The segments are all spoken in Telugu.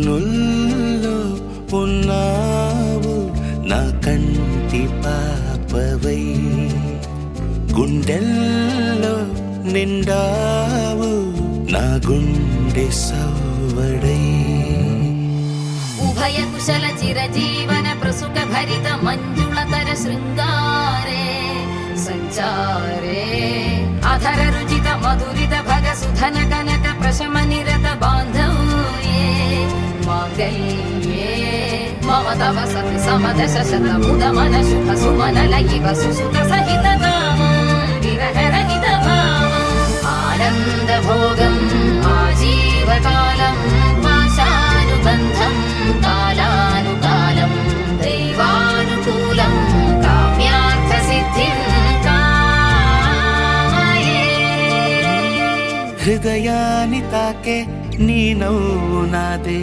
కన్నుల్లో ఉన్నావు నా కంటి పాపవై, గుండెల్లో నిండావు నా గుండె సవ్వడై. ఉభయ కుశల చిరజీవన ప్రసుక భరిత మంజుళతర శృంగారే సంచారే, అధర రుచిత మధురిత భగ సుధన కనక ప్రశమ నిరత బాంధవ్యే మాంగళ్యే మమ తవ సతి సమదశ శత ముదమన శుభ సుమన లయివ సుసుత సహిత కామం విరహ రహిత భావం ఆనంద భోగం ఆజీవకాలం పాశానుబంధం కాలానుకాలం దైవానుకూలం కామ్యార్థ సిద్ధిం కామయే. హృదయాన్ని తాకే నీ నవ్వు నాదే,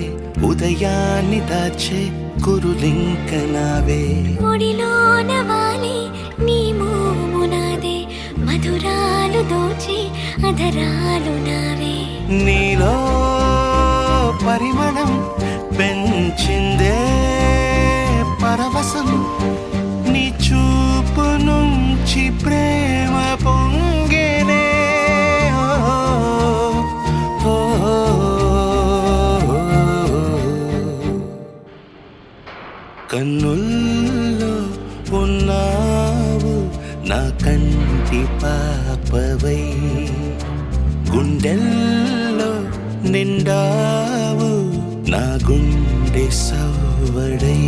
ఉదయాన్ని దాచే కురులింక నావే. ఒడిలోన వాలి నీ మోము నాదే, మధురాలు దోచి అధరాలు నావే. నీలో పరిమళం పెంచిందే పరవశం, నీ చూపు నుంచి ప్రేమ పొంగేనే. కన్నుల్లో ఉన్నావు నా కంటి పాపవై, గుండెల్లో నిండావు నా గుండె సవ్వడై.